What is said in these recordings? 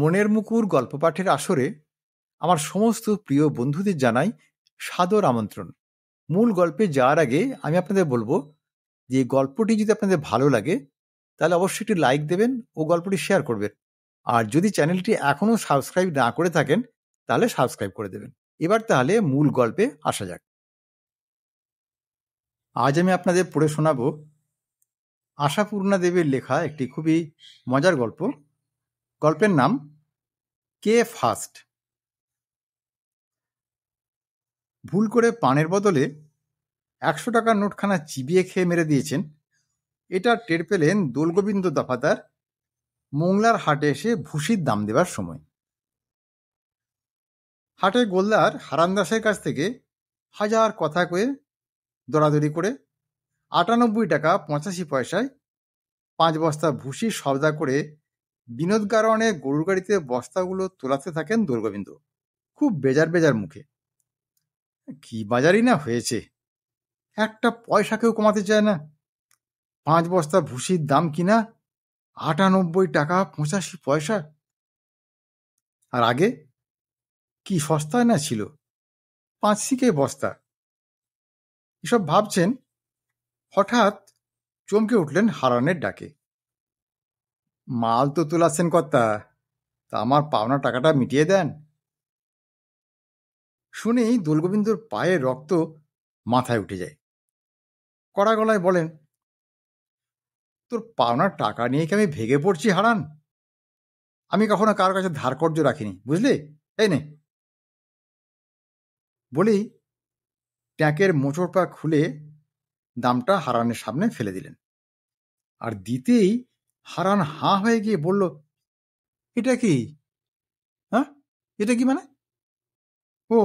মনের মুকুর গল্প পাঠের আসরে আমার সমস্ত প্রিয় বন্ধুদের জানাই সাদর আমন্ত্রণ। মূল গল্পে যাওয়ার আগে আমি আপনাদের বলবো যে গল্পটি যদি আপনাদের ভালো লাগে তাহলে অবশ্যই একটি লাইক দেবেন ও গল্পটি শেয়ার করবেন। আর যদি চ্যানেলটি এখনো সাবস্ক্রাইব না করে থাকেন তাহলে সাবস্ক্রাইব করে দেবেন। এবার তাহলে মূল গল্পে আসা যাক। আজ আমি আপনাদের পড়ে শোনাবো আশাপূর্ণা দেবীর লেখা একটি খুবই মজার গল্প। গল্পের নাম কে ফার্স্ট। ভুল করে পানের বদলে 100 টাকার নোটখানা চিবিয়ে খেয়ে মেরে দিয়েছেন, এটা টের পেলেন দোলগোবিন্দ দফাদার মোংলার হাটে এসে ভুসির দাম দেবার সময়। হাটে গোলদার হারানদাসের কাছ থেকে হাজার কথা কয়ে দরাদরি করে 98 টাকা 85 পয়সায় 5 বস্তা ভুসি সওদা করে বিনোদ গারোয়ানের গরুর গাড়িতে বস্তাগুলো তোলাতে থাকেন দোলগোবিন্দ, খুব বেজার বেজার মুখে। কি বাজারই না হয়েছে, একটা পয়সা কেউ কমাতে চায় না। 5 বস্তা ভুসির দাম কিনা 98 টাকা 85 পয়সা। আর আগে কি সস্তায় না ছিল, 5 শিকে বস্তা। এসব ভাবছেন, হঠাৎ চমকে উঠলেন হারানের ডাকে। মাল তো তোলাচ্ছেন কর্তা, তা আমার পাওনা টাকাটা মিটিয়ে দেন। শুনেই দোলগোবিন্দর পায়ের রক্ত মাথায় উঠে যায়। কড়া গলায় বলেন, তোর পাওনার টাকা নিয়ে কি আমি ভেগে পড়ছি হারান? আমি কখনো কারোর কাছে ধার কর্য রাখিনি, বুঝলি? এই নে। বলেই ট্যাঁকের মোচড় পা খুলে দামটা হারানের সামনে ফেলে দিলেন। আর দিতেই হারান হাঁ হয়ে গিয়ে বলল, এটা কি? হ্যাঁ, এটা কি মানে? ও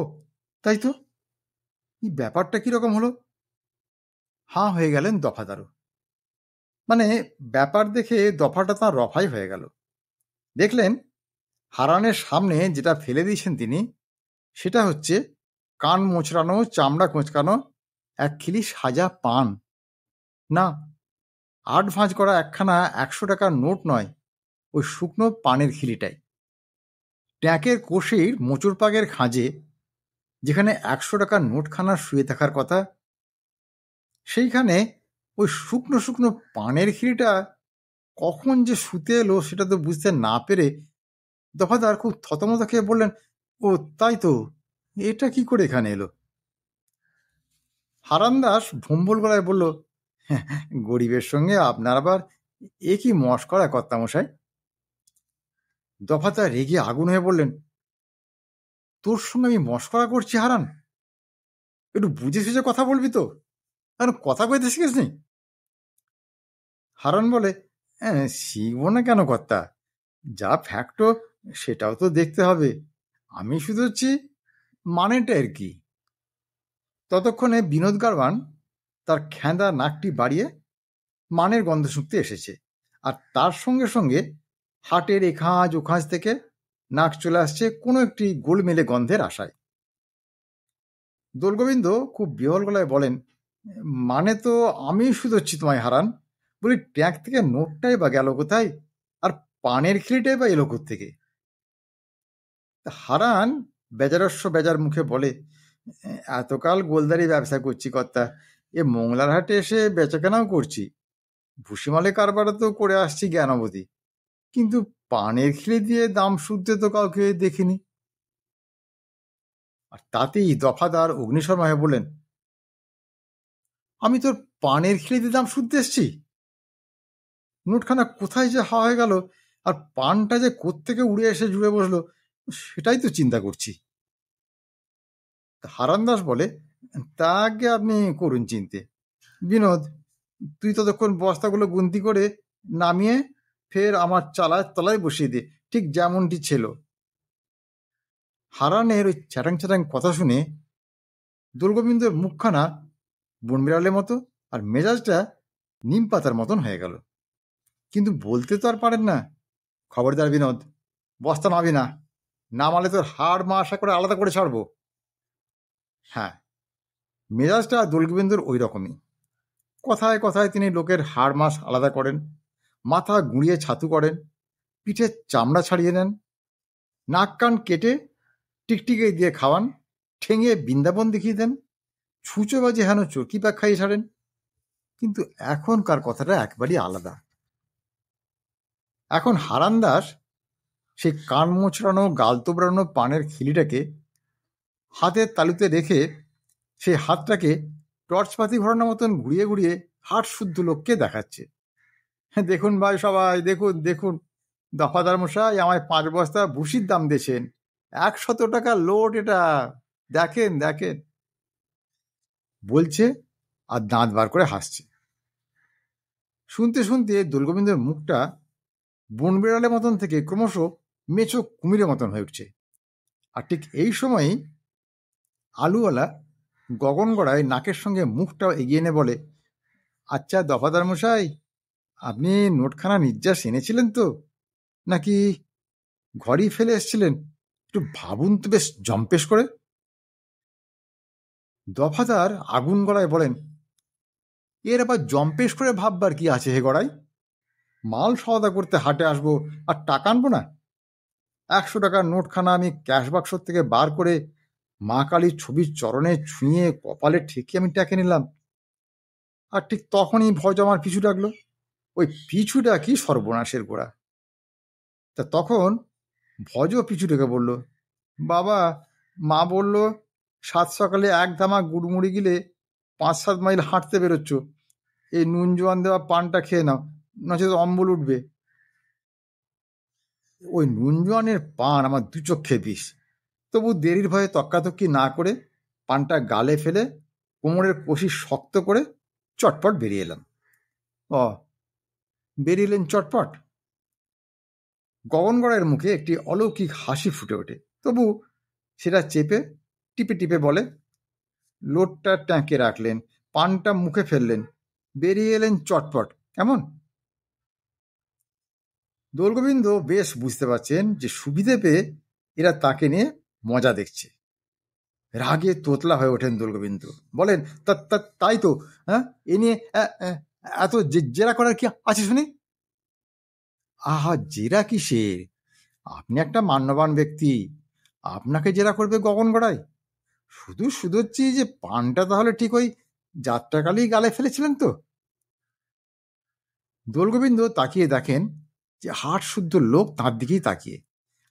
তাই তো, এই ব্যাপারটা কিরকম হলো? হাঁ হয়ে গেলেন দফাদারও। মানে ব্যাপার দেখে দফাটা তাঁর রফাই হয়ে গেল। দেখলেন হারানের সামনে যেটা ফেলে দিয়েছেন তিনি, সেটা হচ্ছে কান মোচড়ানো, চামড়া কোঁচকানো এক খিলি সাজা পান। না, 8 ভাঁজ করা একখানা 100 টাকার নোট নয়, ওই শুকনো পানের খিলিটাই। ট্যাঁকের কোষের মোচড় পাগের খাঁজে যেখানে 100 টাকার নোটখানা শুয়ে থাকার কথা, সেইখানে ওই শুকনো শুকনো পানের খিলিটা কখন যে শুতে এলো সেটা তো বুঝতে না পেরে দফাদার খুব থতমত খেয়ে বললেন, ও তাই তো, এটা কি করে এখানে এলো? হারানদাস ভম্বল গলায় বলল, গরিবের সঙ্গে আপনার আবার এ কি মশকরা কর্তামশাই? দফাদার রেগে আগুন হয়ে বললেন, তোর সঙ্গে আমি মশকরা করছি হারান? একটু বুঝে সুঝে কথা বলবি তো, এখন কথা কইতে শিখিস নি? হারান বলে, শিখবো না কেন কর্তা, যা ফ্যাক্টো সেটাও তো দেখতে হবে। আমি শুধু হচ্ছি মানেটা আর কি। ততক্ষণে বিনোদ গারওয়ান তার খেঁদা নাকটি বাড়িয়ে মানের গন্ধ শুঁকতে এসেছে, আর তার সঙ্গে সঙ্গে হাটের এখাঁজ ওখাঁজ থেকে নাক চলে আসছে কোনো একটি গোলমেলে গন্ধের আশায়। দোলগোবিন্দ খুব বিহল গলায় বলেন, মানে তো আমি শুধোচ্ছি তোমায় হারান, বলি ট্যাঙ্ক থেকে নোটটাই বা গেল কোথায়, আর পানের খিলিটাই বা এলো থেকে? হারান বেজারস্য বেজার মুখে বলে, এতকাল গোলদারি ব্যবসা করছি কর্তা, এ মোংলার হাটে এসে বেচাকেনাও করছি, ভুসিমালে কারবার তো করে আসছি জ্ঞান অবধি, কিন্তু পানের খিলি দিয়ে দাম শুনতে তো কাউকে দেখিনি। আর তাতেই দফাদার অগ্নিশর্মা হয়ে বললেন, আমি তোর পানের খিলি দিয়ে দাম শুনতে এসছি? নোটখানা কোথায় যে হাওয়া হয়ে গেল, আর পানটা যে কোত্থেকে উড়ে এসে জুড়ে বসলো, সেটাই তো চিন্তা করছি। হারানদাস বলে, তা আগে আপনি করুন চিনতে। বিনোদ, তুই ততক্ষণ বস্তাগুলো গুনতি করে নামিয়ে ফের আমার চালায় তলায় বসিয়ে দে, ঠিক যেমনটি ছিল। হারানের ওই চ্যাটাং চ্যাটাং কথা শুনে দোলগোবিন্দর মুখখানা বনবিড়ালের মতো আর মেজাজটা নিম পাতার মতন হয়ে গেল। কিন্তু বলতে তো আর পারেন না, খবরদার বিনোদ, বস্তা নাবি না, নামালে তোর হাড় মা আশা করে আলাদা করে ছাড়বো। হ্যাঁ, মেজাজটা দোলগোবিন্দর ওই রকমই। কথায় কথায় তিনি লোকের হাড় মাস আলাদা করেন, মাথা গুঁড়িয়ে ছাতু করেন, পিঠের চামড়া ছাড়িয়ে নেন, নাক কান কেটে টিকটিকে দিয়ে খাওয়ান, ঠেঙে বৃন্দাবন দেখিয়ে দেন, ছুঁচো বাজে হেন চরকি পাক খাইয়ে ছাড়েন। কিন্তু এখনকার কথাটা একবারই আলাদা। এখন হারানদাস সেই কান মোচড়ানো গাল তোবড়ানো পানের খিলিটাকে হাতের তালুতে রেখে সেই হাতটাকে টর্চপাতি ঘোরানোর মতন ঘুরিয়ে ঘুরিয়ে হাট শুদ্ধ লোককে দেখাচ্ছে। দেখুন ভাই সবাই, দেখুন দেখুন, দফাদার মশাই আমায় 5 বস্তা ভুসির দাম দিয়েছেন, 100 টাকা লোড এটা, দেখেন দেখেন বলছে আর দাঁত বার করে হাসছে। শুনতে শুনতে দোলগোবিন্দের মুখটা বন বিড়ালের মতন থেকে ক্রমশ মেছো কুমিরের মতন হয়ে উঠছে। আর ঠিক এই সময়ই আলুওয়ালা গগন গড়ায় নাকের সঙ্গে মুখটাও এগিয়ে এনে বলে, আচ্ছা দফাদার মশাই, আপনি নোটখানা নির্যাস এনেছিলেন তো, নাকি ঘরই ফেলে এসছিলেন? একটু ভাবুন তো বেশ জম্পেশ করে। দফাদার আগুন গলায় বলেন, এর আবার জম্পেশ করে ভাববার কি আছে হে গড়াই? মাল সওদা করতে হাটে আসবো আর টাকা আনবো না? 100 টাকার নোটখানা আমি ক্যাশ বাক্স থেকে বার করে মা কালীর ছবির চরণে ছুঁয়ে কপালে ঠেকে আমি ট্যাকে নিলাম। আর ঠিক তখনই ভজ আমার পিছু ডাকলো। ওই পিছু ডাকি সর্বনাশের গোড়া। তা তখন ভজও পিছু ডেকে বলল, বাবা, মা বলল 7 সকালে এক ধামা গুড়মুড়ি গিলে 5-7 মাইল হাঁটতে বেরোচ্ছ, এই নুন জোয়ান দেওয়া পানটা খেয়ে নাও, নচেত অম্বল উঠবে। ওই নুন জোয়ানের পান আমার 2 চক্ষে বিষ। তবু দেরির ভয়ে তক্কাতক্কি না করে পানটা গালে ফেলে কোমরের কষি শক্ত করে চটপট বেরিয়ে এলাম। বেরিয়ে এলেন চটপট। গগনগড়াইয়ের মুখে একটি অলৌকিক হাসি ফুটে ওঠে, তবু সেটা চেপে টিপে টিপে বলে, লোডটা ট্যাঁকে রাখলেন, পানটা মুখে ফেললেন, বেরিয়ে এলেন চটপট, কেমন? দোলগোবিন্দ বেশ বুঝতে পারছেন যে সুবিধে পেয়ে এরা তাকে নিয়ে মজা দেখছে। রাগে তোতলা হয়ে ওঠেন দোলগোবিন্দ, বলেন, তাই তো, হ্যাঁ, এ নিয়ে এত জেরা করার কি আছে শুনি? আহা, জেরা কিসের? আপনি একটা মান্যবান ব্যক্তি, আপনাকে জেরা করবে গগন গড়াই? শুধু শুধোচ্ছি যে পানটা তাহলে ঠিক ওই যাত্রাকালেই গালে ফেলেছিলেন তো? দোলগোবিন্দ তাকিয়ে দেখেন যে হাট শুদ্ধ লোক তাঁর দিকেই তাকিয়ে,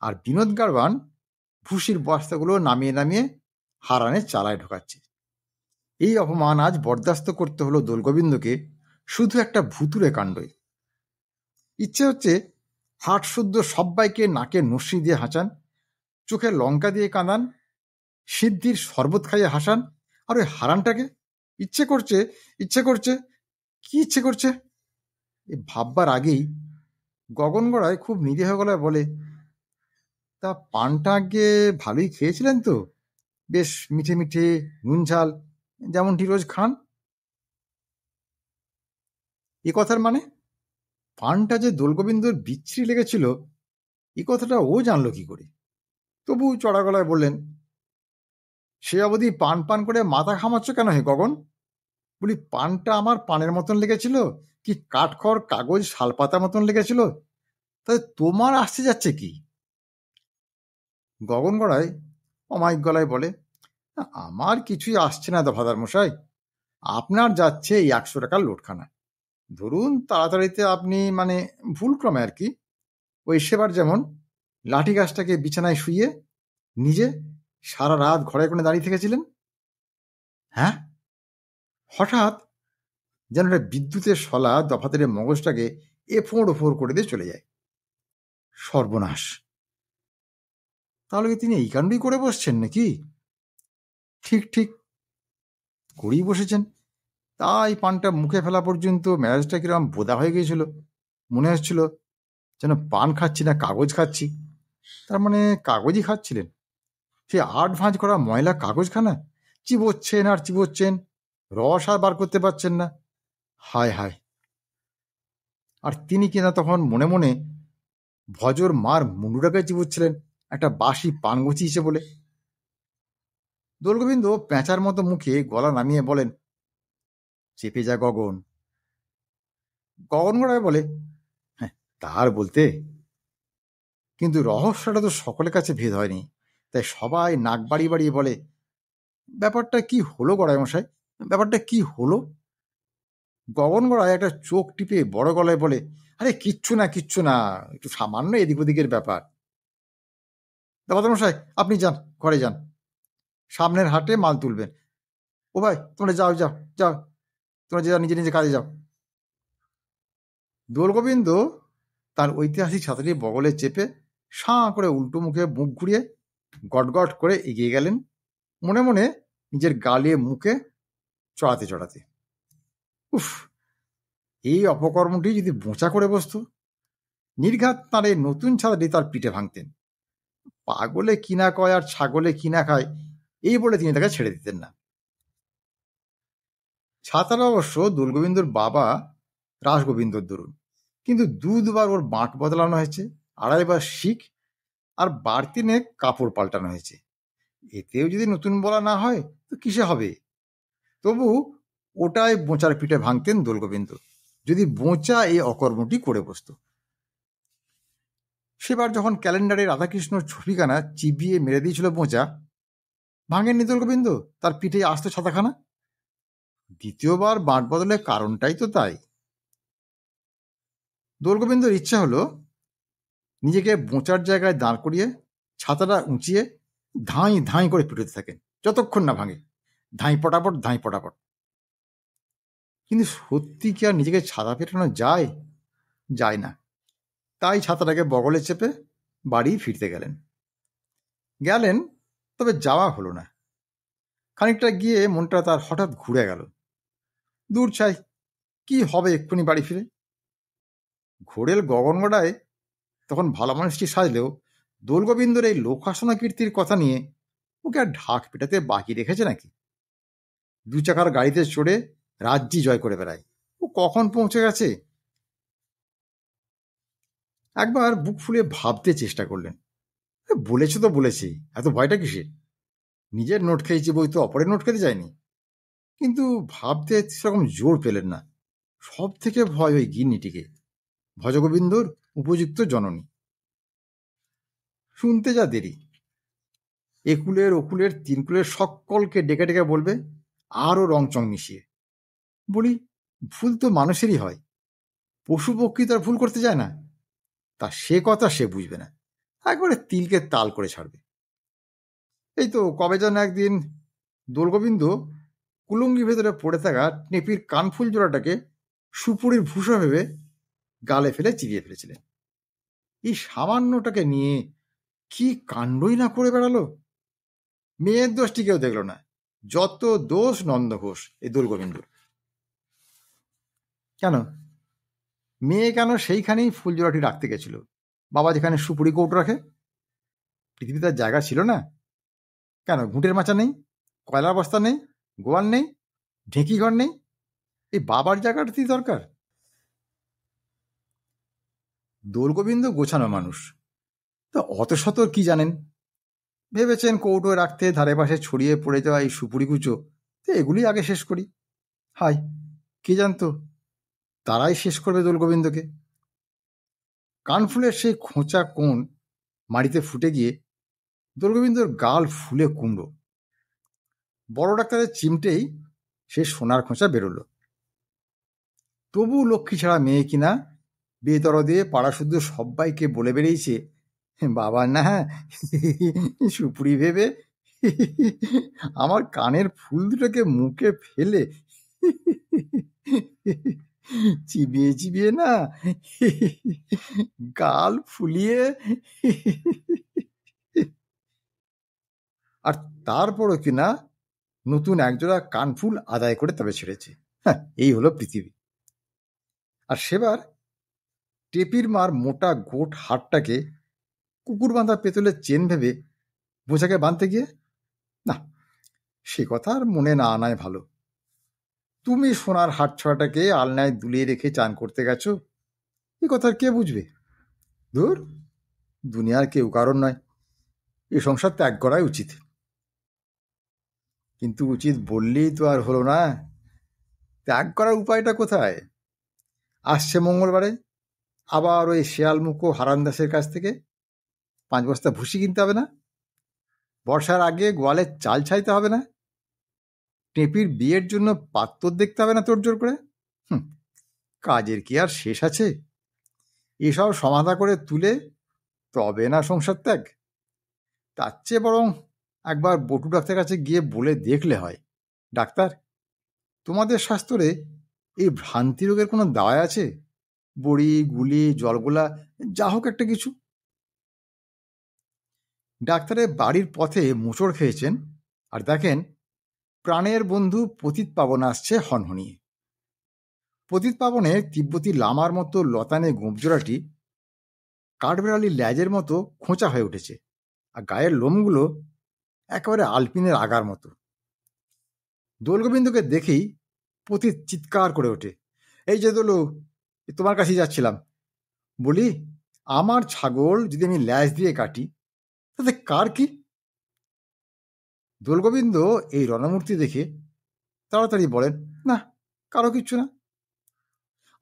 আর বিনোদ গাড়ওয়ান ভুসির বস্তাগুলো নামিয়ে নামিয়ে হারানের চালায় ঢোকাচ্ছে। এই অপমান আজ বরদাস্ত করতে হলো দোলগোবিন্দকে শুধু একটা ভুতুরে কাণ্ডই। ইচ্ছে হচ্ছে হাট শুদ্ধ সব্বাইকে নাকে নস্যি দিয়ে হাঁচান, চোখে লঙ্কা দিয়ে কাঁদান, সিদ্ধির শরবত খাইয়ে হাসান, আর ওই হারানটাকে ইচ্ছে করছে কি ইচ্ছে করছে এ ভাববার আগেই গগন গড়ায় খুব নিরীহ গলায় বলে, তা পানটা আগে ভালোই খেয়েছিলেন তো? বেশ মিঠে মিঠে, নুন ঝাল, যেমনটি রোজ খান? এ কথার মানে পানটা যে দোলগোবিন্দর বিচ্ছিরি লেগেছিল এ কথাটা ও জানলো কি করে? তবু চড়া গলায় বললেন, সে অবধি পান পান করে মাথা ঘামাচ্ছ কেন হে গগন? বলি, পানটা আমার পানের মতন লেগেছিল, কি কাঠখড় কাগজ শালপাতা মতন লেগেছিল? তাই তোমার আসতে যাচ্ছে কি? গগন গড়ায় অমায়িক গলায় বলে, আমার কিছুই আসছে না দফাদার মশাই, আপনার যাচ্ছে এই 100 টাকার লোটখানা। ধরুন তাড়াতাড়িতে আপনি, মানে ভুল ক্রমে আর কি, ওই সেবার যেমন লাঠি গাছটাকে বিছানায় শুইয়ে নিজে সারা রাত ঘরে কোণে দাঁড়িয়ে থেকেছিলেন। হ্যাঁ, হঠাৎ যেন একটা বিদ্যুতের শলা দফাদারের মগজটাকে এফোঁড় ওফোড় করে দিয়ে চলে যায়। সর্বনাশ! তাহলে কি তিনি এই কাণ্ডই করে বসছেন নাকি? ঠিক ঠিক করেই বসেছেন। তাই পানটা মুখে ফেলা পর্যন্ত মেজাজটা কিরম বোদা হয়ে গিয়েছিল। মনে হচ্ছিল যেন পান খাচ্ছি না কাগজ খাচ্ছি। তার মানে কাগজই খাচ্ছিলেন। সে আট ভাঁজ করা ময়লা কাগজখানা চিবোচ্ছেন আর চিবোচ্ছেন, রস আর বার করতে পারছেন না। হায় হায়! আর তিনি কিনা তখন মনে মনে ভজর মার মুন্ডুটাকে চিবোচ্ছিলেন একটা বাসি পান গুছিয়েছে বলে। দোলগোবিন্দ প্যাঁচার মতো মুখে গলা নামিয়ে বলেন, চেপে যা গগন। গগন গড়ায় বলে, হ্যাঁ, তার বলতে। কিন্তু রহস্যটা তো সকলের কাছে ভেদ হয়নি, তাই সবাই নাক বাড়িয়ে বাড়িয়ে বলে, ব্যাপারটা কি হলো গড়াই মশাই, ব্যাপারটা কি হলো? গগন গড়াই একটা চোখ টিপে বড় গলায় বলে, আরে কিচ্ছু না কিচ্ছু না, একটু সামান্য এদিক ওদিকের ব্যাপার। দাদা মশাই, আপনি যান, ঘরে যান, সামনের হাটে মাল তুলবেন। ও ভাই, তোমরা যাও যাও যাও, তোমরা যা নিজে নিজে কাজে যাও। দোলগোবিন্দ তার ঐতিহাসিক ছাতাটি বগলে চেপে সাঁ করে উল্টো মুখে মুখ ঘুরিয়ে গটগট করে এগিয়ে গেলেন, মনে মনে নিজের গালিয়ে মুখে চড়াতে চড়াতে। উফ, এই অপকর্মটি যদি বোঁচা করে বসত! নির্ঘাত তাঁর এই নতুন ছাতাটি তার পিঠে ভাঙতেন। পাগলে কিনা কয় আর ছাগলে কিনা খায়, এই বলে তিনি তাকে ছেড়ে দিতেন না। ছাতাটা অবশ্য দোলগোবিন্দর বাবা রাসগোবিন্দর দরুন, কিন্তু দুবার ওর বাঁট বদলানো হয়েছে, 2.5 বার শিখ, আর বাড়তি নেক কাপড় পাল্টানো হয়েছে। এতেও যদি নতুন বলা না হয় তো কিসে হবে? তবু ওটাই বোঁচার পিঠে ভাঙতেন দোলগোবিন্দ, যদি বোঁচা এই অকর্মটি করে বসত। সেবার যখন ক্যালেন্ডারে রাধাকৃষ্ণর ছবিখানা চিবিয়ে মেরে দিয়েছিল বোঁচা, ভাঙেননি দোলগোবিন্দ তার পিঠে আস্ত ছাতাখানা? দ্বিতীয়বার বাঁট বদলের কারণটাই তো তাই। দোলগোবিন্দর ইচ্ছা হলো নিজেকে বোঁচার জায়গায় দাঁড় করিয়ে ছাতাটা উঁচিয়ে ধাঁই ধাঁই করে পিটোতে থাকেন, যতক্ষণ না ভাঙে। ধাঁই পটাপট, ধাঁই পটাপট। কিন্তু সত্যি কি আর নিজেকে ছাতা পেটানো যায়? যায় না। তাই ছাতাটাকে বগলে চেপে বাড়ি ফিরতে গেলেন, তবে যাওয়া হলো না। খানিকটা গিয়ে মনটা তার হঠাৎ ঘুরে গেল। দূর চাই, কি হবে এক্ষুনি বাড়ি ফিরে? ঘোরেল গগনগড়ায় তখন ভালো মানুষটি সাজলেও দোলগোবিন্দর এই লোকাসনা কীর্তির কথা নিয়ে ওকে আর ঢাক পেটাতে বাকি রেখেছে নাকি? 2 চাকার গাড়িতে চড়ে রাজ্যি জয় করে বেড়ায়, ও কখন পৌঁছে গেছে? একবার বুক ফুলিয়ে ভাবতে চেষ্টা করলেন, বলেছে তো বলেছি, এত ভয়টা কিসের? নিজের নোট খেয়েছি বই তো অপরের নোট খেতে যায়নি। কিন্তু ভাবতে সেরকম জোর পেলেন না। সব থেকে ভয় ওই গিন্নিটিকে, ভজগোবিন্দর উপযুক্ত জননী। শুনতে যা দেরি, একুলের ওকুলের 3 কুলের সকলকে ডেকে ডেকে বলবে, আরও রংচং মিশিয়ে। বলি, ভুল তো মানুষেরই হয়, পশু পক্ষী তার ভুল করতে যায় না? তা সে কথা সে বুঝবে না, একবারে তিলকে তাল করে ছাড়বে। এই তো কবে যেন একদিন দোলগোবিন্দ কুলুঙ্গির ভেতরে পড়ে থাকা টেপির কানফুল জোড়াটাকে সুপুরির ভূষা ভেবে গালে ফেলে চিবিয়ে ফেলেছিলেন। এই সামান্যটাকে নিয়ে কি কাণ্ডই না করে বেড়ালো! মেয়ের দোষটি কেউ দেখল না, যত দোষ নন্দ ঘোষ এই দোলগোবিন্দর। কেন মেয়ে কেন সেইখানেই ফুলজোড়াটি রাখতে গেছিল, বাবা যেখানে সুপুরি কৌটো রাখে? পৃথিবীতে তার জায়গা ছিল না? কেন ঘুঁটের মাচা নেই, কয়লার বস্তা নেই, গোয়াল নেই, ঢেঁকি ঘর নেই? এই বাবার জায়গাটাতেই দরকার। দোলগোবিন্দ গোছানো মানুষ, তা অত শত কি জানেন? ভেবেছেন কৌটোয় রাখতে ধারে পাশে ছড়িয়ে পড়ে যাওয়া এই সুপুরি কুচো, তো এগুলি আগে শেষ করি। হাই, কে জানতো তারাই শেষ করবে দোলগোবিন্দকে। কানফুলের সেই খোঁচা কোণ মাটিতে ফুটে গিয়ে দোলগোবিন্দর গাল ফুলে কুমড়ো। বড় ডাক্তারের চিমটেই সে সোনার খোঁচা বেরোল। তবু লক্ষ্মী ছাড়া মেয়ে কিনা বেদরদে পাড়া শুদ্ধ সবাইকে বলে বেরিয়েছে, বাবা না সুপুরি ভেবে আমার কানের ফুল দুটোকে মুখে ফেলে চিবিয়ে চিবিয়ে না গাল ফুলিয়ে আর তারপরও কিনা নতুন একজোড়া কানফুল আদায় করে তবে ছেড়েছে। হ্যাঁ, এই হলো পৃথিবী। আর সেবার টেপির মার মোটা গোট হাটটাকে কুকুর বাঁধা পেতলের চেন ভেবে বোঝাকে বাঁধতে গিয়ে, না, সে কথা আর মনে না আনায় ভালো। তুমি সোনার হাট ছড়াটাকে আলনায় দুলিয়ে রেখে চান করতে গেছো, এ কথা কে বুঝবে? ধুর, দুনিয়ার কেউ কারণ নয়, এ সংসার ত্যাগ করাই উচিত। কিন্তু উচিত বললেই তো আর হলো না, ত্যাগ করার উপায়টা কোথায়? আসছে মঙ্গলবারে আবার ওই শেয়ালমুখো হারানদাসের কাছ থেকে 5 বস্তা ভুসি কিনতে হবে না, বর্ষার আগে গোয়ালে চাল ছাইতে হবে না, টেপির বিয়ের জন্য পাত্র দেখতে হবে না তোড়জোড় করে। কাজের কি আর শেষ আছে? এসব সমাধা করে তুলে তবে না সংসার ত্যাগ। তার চেয়ে বরং একবার বটু ডাক্তার কাছে গিয়ে বলে দেখলে হয়, ডাক্তার, তোমাদের শাস্ত্রে এই ভ্রান্তি রোগের কোনো দাওয়াই আছে? বড়ি, গুলি, জলগোলা, যা হোক একটা কিছু। ডাক্তারের বাড়ির পথে মোচড় খেয়েছেন আর দেখেন প্রাণের বন্ধু পতিত পাবন আসছে হনহনিয়ে। পতিত পাবনের তিব্বতী লামার মতো লতানে গোঁপজোড়াটি কাঠবেড়ালির ল্যাজের মতো খোঁচা হয়ে উঠেছে, আর গায়ের লোমগুলো একেবারে আলপিনের আগার মতো। দোলগোবিন্দকে দেখেই পতিত চিৎকার করে ওঠে, এই যে দোলু, তোমার কাছেই যাচ্ছিলাম। বলি, আমার ছাগল যদি আমি ল্যাজ দিয়ে কাটি তাতে কার কি? দোলগোবিন্দ এই রণমূর্তি দেখে তাড়াতাড়ি বলেন, না, কারো কিচ্ছু না।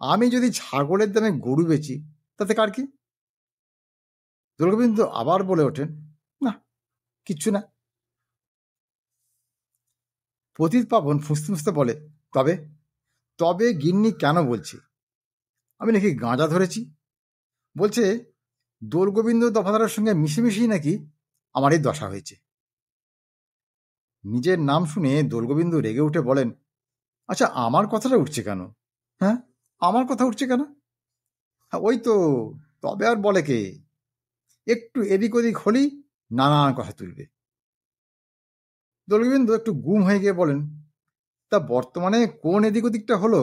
আমি যদি ছাগলের দামে গরু বেচি তাতে কার কি? দোলগোবিন্দ আবার বলে ওঠেন, না, কিচ্ছু না। পতিত পাবন ফুঁসতে ফুঁসতে বলে, তবে তবে গিন্নি কেন বলছে? আমি নাকি গাঁজা ধরেছি? বলছে দোলগোবিন্দ দফাদারের সঙ্গে মিশে নাকি আমার এই দশা হয়েছে। নিজের নাম শুনে দোলগোবিন্দ রেগে উঠে বলেন, আচ্ছা, আমার কথাটা উঠছে কেন? হ্যাঁ, আমার কথা উঠছে কেন? ওই তো, তবে আর বলে কে? একটু এদিক ওদিক হলেই নানান কথা তুলবে। দোলগোবিন্দ একটু গুম হয়ে গিয়ে বলেন, তা বর্তমানে কোন এদিক ওদিকটা হলো?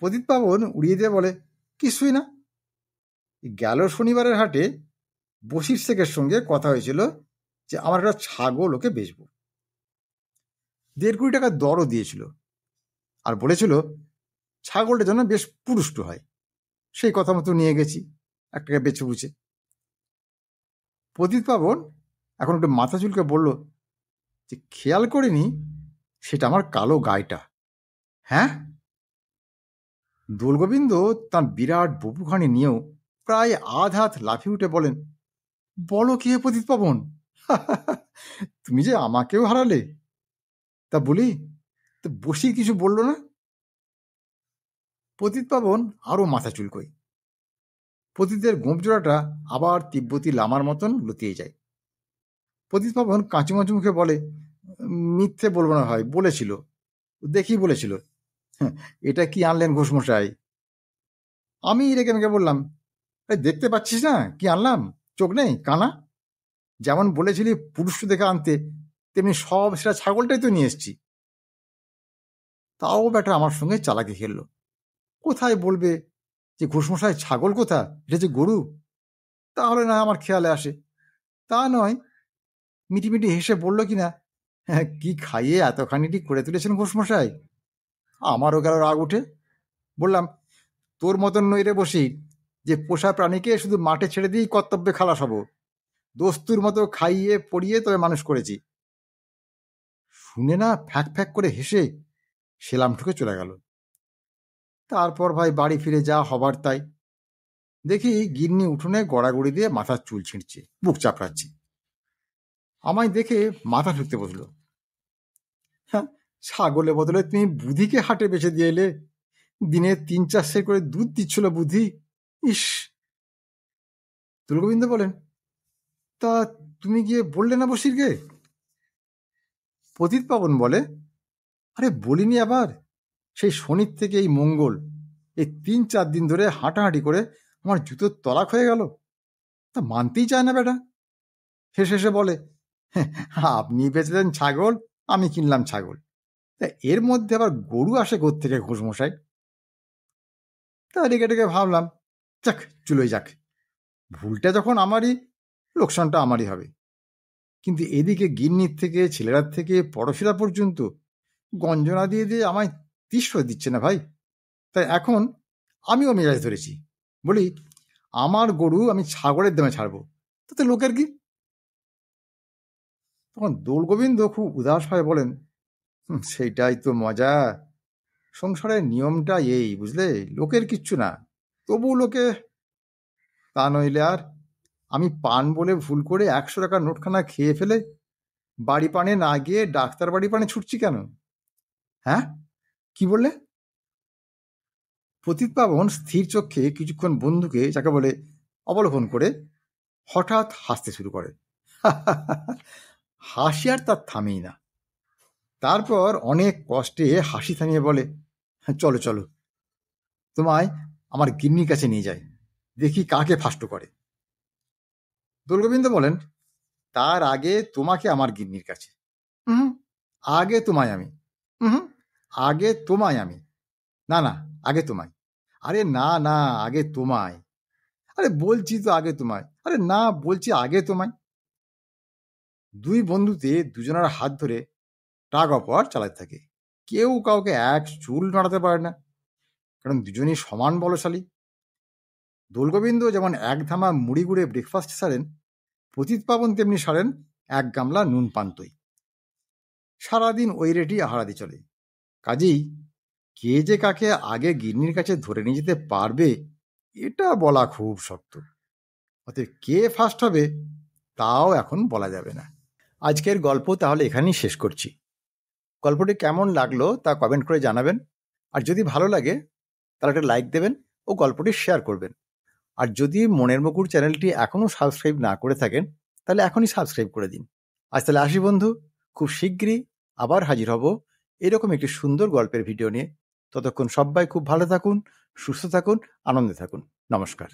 পতিত পাবন উড়িয়ে দিয়ে বলে, কিছুই না। গেল শনিবারের হাটে বশির শেখের সঙ্গে কথা হয়েছিল যে আমার একটা ছাগল ওকে বেচবো। 1.5 কোটি টাকা দরও দিয়েছিল, আর বলেছিল ছাগলটা যেন বেশ পুরুষ্ট হয়। সেই কথা মতো নিয়ে গেছি একটাকে বেছে বুঝে। পতিত পাবন এখন একটু মাথা চুলকে বলল যে খেয়াল করিনি সেটা আমার কালো গাইটা। হ্যাঁ? দোলগোবিন্দ তার বিরাট বপুখানি নিয়েও প্রায় আধ হাত লাফিয়ে উঠে বলেন, বলো কি হে পতিত পাবন, তুমি যে আমাকেও হারালে। তা বলি, তো বসি কিছু বললো না? পতিত পাবন আরো মাথা চুলকোয়। পতিতের গোঁপজোড়াটা আবার তিব্বতী লামার মতন লতিয়ে যায়। পতিত পাবন কাঁচুমাচু মুখে বলে, মিথ্যে বলবো না ভাই, বলেছিল, দেখি বলেছিল। এটা কি আনলেন ঘোষমশাই? আমি রেগে মেগে বললাম, দেখতে পাচ্ছিস না কি আনলাম? চোখ নেই কানা? যেমন বলেছিলি পুরুষ দেখে আনতে, তেমনি সব সেটা ছাগলটাই তো নিয়ে এসছি। তাও ব্যাটা আমার সঙ্গে চালাকি খেললো। কোথায় বলবে যে ঘোষমশাই ছাগল কোথা, এটা যে গরু? তাহলে না আমার খেয়ালে আসে। তা নয়, মিটিমিটি হেসে বলল কিনা, হ্যাঁ, কি খাইয়ে এতখানিটি করে তুলেছেন ঘোষমশাই। আমারও গেল রাগ উঠে। বললাম, তোর মতন নই রে বসি যে পোষা প্রাণীকে শুধু মাঠে ছেড়ে দিয়েই কর্তব্যে খালাস হব। দস্তুর মতো খাইয়ে পড়িয়ে তবে মানুষ করেছি। শুনে না ফ্যাক ফ্যাক করে হেসে সেলাম ঠুকে চলে গেল। তারপর ভাই বাড়ি ফিরে যা হবার তাই। দেখি গিন্নি উঠোনে গড়াগড়ি দিয়ে মাথার চুল ছিঁড়ছে, বুক চাপড়াচ্ছে। আমায় দেখে মাথা ঠুকতে বসলো। হ্যাঁ, ছাগলের বদলে তুমি বুধিকে হাটে বেচে দিয়ে এলে। দিনে 3-4 সের করে দুধ দিচ্ছিল বুধি। ইস! দোলগোবিন্দ বলেন, তা তুমি গিয়ে বললে না বসিরকে? পতিত পাবন বলে, আরে বলিনি আবার? সেই শনির থেকে এই মঙ্গল, এই 3-4 দিন ধরে হাঁটাহাঁটি করে আমার জুতোর তলাক হয়ে গেল। তা মানতেই চায় না বেটা। হেসে হেসে বলে, আপনি বেচলেন ছাগল, আমি কিনলাম ছাগল, তা এর মধ্যে আবার গরু আসে কোত্থেকে ঘোষমশাই? তা রেগে রেগে ভাবলাম, যাক চুলোই যাক, ভুলটা যখন আমারই, লোকসানটা আমারই হবে। কিন্তু এদিকে গিন্নির থেকে ছেলেরার থেকে পড়শিরা পর্যন্ত গঞ্জনা দিয়ে দিয়ে আমায় তিষ্ঠ দিচ্ছে না ভাই। তাই এখন আমিও মেজাজ ধরেছি। বলি, আমার গরু আমি ছাগলের দামে ছাড়বো, তাতে লোকের কি? তখন দোলগোবিন্দ খুব উদাস হয়ে বলেন, সেইটাই তো মজা। সংসারের নিয়মটা এই, বুঝলে, লোকের কিচ্ছু না, তবু লোকে। তা নইলে আর আমি পান বলে ভুল করে 100 টাকার নোটখানা খেয়ে ফেলে বাড়ি পানে না গিয়ে ডাক্তার বাড়ি পানে ছুটছি কেন? হ্যাঁ, কি বললে? পতিতপাবন স্থির চক্ষে কিছুক্ষণ বন্ধুকে যাকে বলে অবলোকন করে হঠাৎ হাসতে শুরু করে। হাসি আর তার থামেই না। তারপর অনেক কষ্টে হাসি থামিয়ে বলে, চলো চলো, তোমায় আমার গিন্নির কাছে নিয়ে যাই, দেখি কাকে ফাষ্ট করে। দোলগোবিন্দ বলেন, তার আগে তোমাকে আমার গিন্নির কাছে। আগে তোমায় আমি। আগে তোমায় আমি। না না, আগে তোমায়। আরে না না, আগে তোমায়। আরে বলছি তো আগে তোমায়। আরে না, বলছি আগে তোমায়। দুই বন্ধুতে দুজনের হাত ধরে টাগ অফ ওয়ার চালাতে থাকে। কেউ কাউকে এক চুল নাড়াতে পারে না, কারণ দুজনই সমান বলশালী। দোলগোবিন্দ যেমন এক ধামা মুড়ি গুড়ে ব্রেকফাস্ট সারেন, পতিতপাবন তেমনি সারেন এক গামলা নুন পান্তই। সারাদিন ওই রেটি আহারাদি চলে। কাজেই কে যে কাকে আগে গিন্নির কাছে ধরে নিয়ে যেতে পারবে এটা বলা খুব শক্ত। অতএব কে ফার্স্ট হবে তাও এখন বলা যাবে না। আজকের গল্প তাহলে এখানেই শেষ করছি। গল্পটি কেমন লাগলো তা কমেন্ট করে জানাবেন, আর যদি ভালো লাগে তাহলে একটা লাইক দেবেন ও গল্পটি শেয়ার করবেন। আর যদি মনের মুকুর চ্যানেলটি এখনও সাবস্ক্রাইব না করে থাকেন তাহলে এখনই সাবস্ক্রাইব করে দিন। আজ তাহলে আসি বন্ধু, খুব শীঘ্রই আবার হাজির হব এরকম একটি সুন্দর গল্পের ভিডিও নিয়ে। ততক্ষণ সবাই খুব ভালো থাকুন, সুস্থ থাকুন, আনন্দে থাকুন। নমস্কার।